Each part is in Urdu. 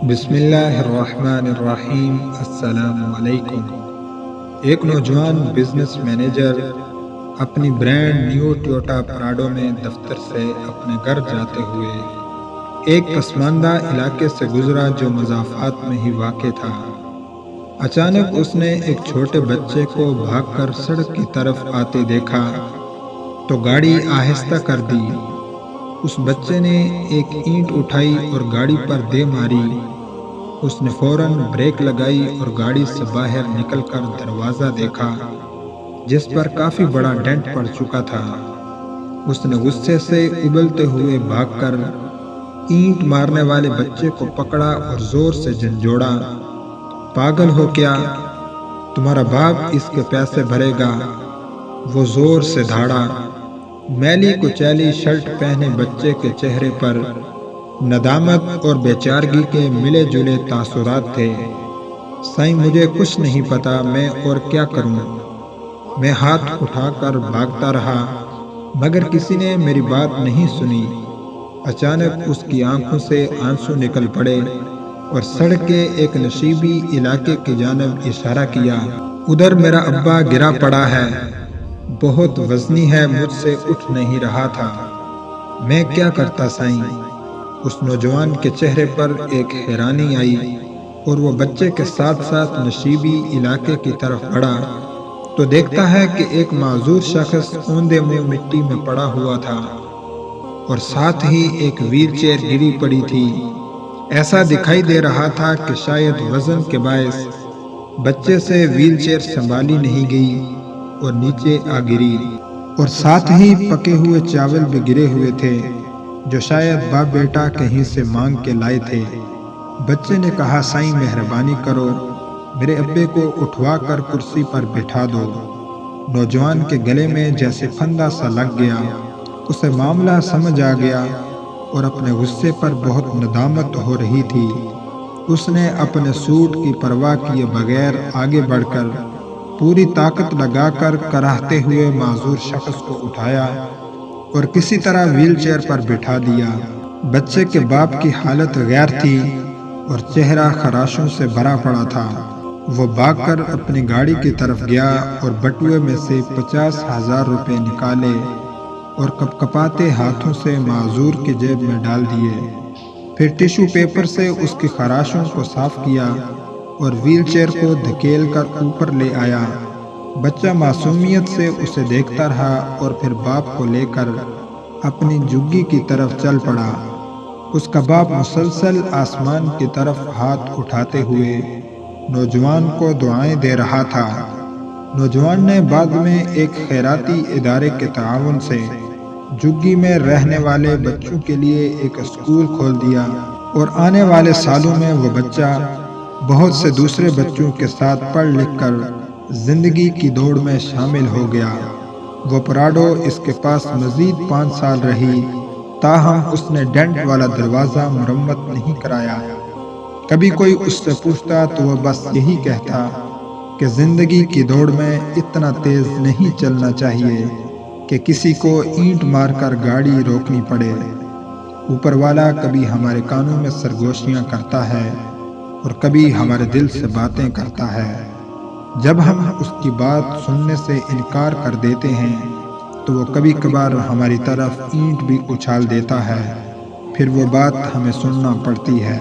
بسم اللہ الرحمن الرحیم۔ السلام علیکم۔ ایک نوجوان بزنس مینیجر اپنی برانڈ نیو ٹویوٹا پراڈو میں دفتر سے اپنے گھر جاتے ہوئے ایک پسماندہ علاقے سے گزرا جو مضافات میں ہی واقع تھا۔ اچانک اس نے ایک چھوٹے بچے کو بھاگ کر سڑک کی طرف آتے دیکھا تو گاڑی آہستہ کر دی۔ اس بچے نے ایک اینٹ اٹھائی اور گاڑی پر دے ماری۔ اس نے فوراً بریک لگائی اور گاڑی سے باہر نکل کر دروازہ دیکھا جس پر کافی بڑا ڈینٹ پڑ چکا تھا۔ اس نے غصے سے ابلتے ہوئے بھاگ کر اینٹ مارنے والے بچے کو پکڑا اور زور سے جھنجھوڑا۔ پاگل ہو کیا؟ تمہارا باپ اس کے پیسے بھرے گا۔ وہ زور سے دھاڑا۔ میلی کچیلی شرٹ پہنے بچے کے چہرے پر ندامت اور بے چارگی کے ملے جلے تاثرات تھے۔ سائیں مجھے کچھ نہیں پتا میں اور کیا کروں۔ میں ہاتھ اٹھا کر بھاگتا رہا مگر کسی نے میری بات نہیں سنی۔ اچانک اس کی آنکھوں سے آنسو نکل پڑے اور سڑک کے ایک نشیبی علاقے کی جانب اشارہ کیا۔ ادھر میرا ابا گرا پڑا ہے، بہت وزنی ہے، مجھ سے اٹھ نہیں رہا تھا۔ میں کیا کرتا سائیں؟ اس نوجوان کے چہرے پر ایک حیرانی آئی اور وہ بچے کے ساتھ ساتھ نشیبی علاقے کی طرف بڑھا تو دیکھتا ہے کہ ایک معذور شخص اوندے منہ مٹی میں پڑا ہوا تھا اور ساتھ ہی ایک ویل چیئر گری پڑی تھی۔ ایسا دکھائی دے رہا تھا کہ شاید وزن کے باعث بچے سے ویل چیئر سنبھالی نہیں گئی اور نیچے آ گری، اور ساتھ ہی پکے ہوئے چاول بھی گرے ہوئے تھے جو شاید باپ بیٹا کہیں سے مانگ کے لائے تھے۔ بچے نے کہا سائیں مہربانی کرو، میرے ابے کو اٹھوا کر کرسی پر بٹھا دو۔ نوجوان کے گلے میں جیسے پھندا سا لگ گیا۔ اسے معاملہ سمجھ آ گیا اور اپنے غصے پر بہت ندامت ہو رہی تھی۔ اس نے اپنے سوٹ کی پرواہ کیے بغیر آگے بڑھ کر پوری طاقت لگا کر کراہتے ہوئے معذور شخص کو اٹھایا اور کسی طرح ویل چیئر پر بٹھا دیا۔ بچے کے باپ کی حالت غیر تھی اور چہرہ خراشوں سے بھرا پڑا تھا۔ وہ بھاگ کر اپنی گاڑی کی طرف گیا اور بٹوے میں سے 50,000 روپے نکالے اور کپکپاتے ہاتھوں سے معذور کی جیب میں ڈال دیے۔ پھر ٹیشو پیپر سے اس کی خراشوں کو صاف کیا اور ویل چیئر کو دھکیل کر اوپر لے آیا۔ بچہ معصومیت سے اسے دیکھتا رہا اور پھر باپ کو لے کر اپنی جھگی کی طرف چل پڑا۔ اس کا باپ مسلسل آسمان کی طرف ہاتھ اٹھاتے ہوئے نوجوان کو دعائیں دے رہا تھا۔ نوجوان نے بعد میں ایک خیراتی ادارے کے تعاون سے جھگی میں رہنے والے بچوں کے لیے ایک اسکول کھول دیا اور آنے والے سالوں میں وہ بچہ بہت سے دوسرے بچوں کے ساتھ پڑھ لکھ کر زندگی کی دوڑ میں شامل ہو گیا۔ وہ پراڈو اس کے پاس مزید 5 سال رہی، تاہم اس نے ڈینٹ والا دروازہ مرمت نہیں کرایا۔ کبھی کوئی اس سے پوچھتا تو وہ بس یہی کہتا کہ زندگی کی دوڑ میں اتنا تیز نہیں چلنا چاہیے کہ کسی کو اینٹ مار کر گاڑی روکنی پڑے۔ اوپر والا کبھی ہمارے کانوں میں سرگوشیاں کرتا ہے اور کبھی ہمارے دل سے باتیں کرتا ہے۔ جب ہم اس کی بات سننے سے انکار کر دیتے ہیں تو وہ کبھی کبھار ہماری طرف اینٹ بھی اچھال دیتا ہے، پھر وہ بات ہمیں سننا پڑتی ہے۔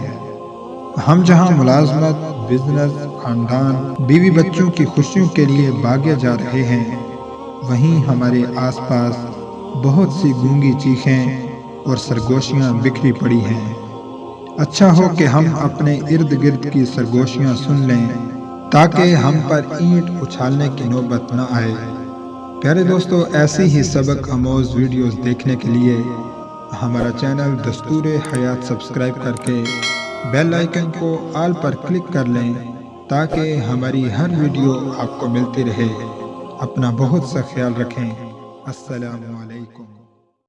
ہم جہاں ملازمت، بزنس، خاندان، بیوی بچوں کی خوشیوں کے لیے بھاگے جا رہے ہیں، وہیں ہمارے آس پاس بہت سی گونگی چیخیں اور سرگوشیاں بکھری پڑی ہیں۔ اچھا ہو کہ ہم اپنے ارد گرد کی سرگوشیاں سن لیں تاکہ ہم پر اینٹ اچھالنے کی نوبت نہ آئے۔ پیارے دوستو، ایسی ہی سبق آموز ویڈیوز دیکھنے کے لیے ہمارا چینل دستور حیات سبسکرائب کر کے بیل آئیکن کو آل پر کلک کر لیں تاکہ ہماری ہر ویڈیو آپ کو ملتی رہے۔ اپنا بہت سا خیال رکھیں۔ السلام علیکم۔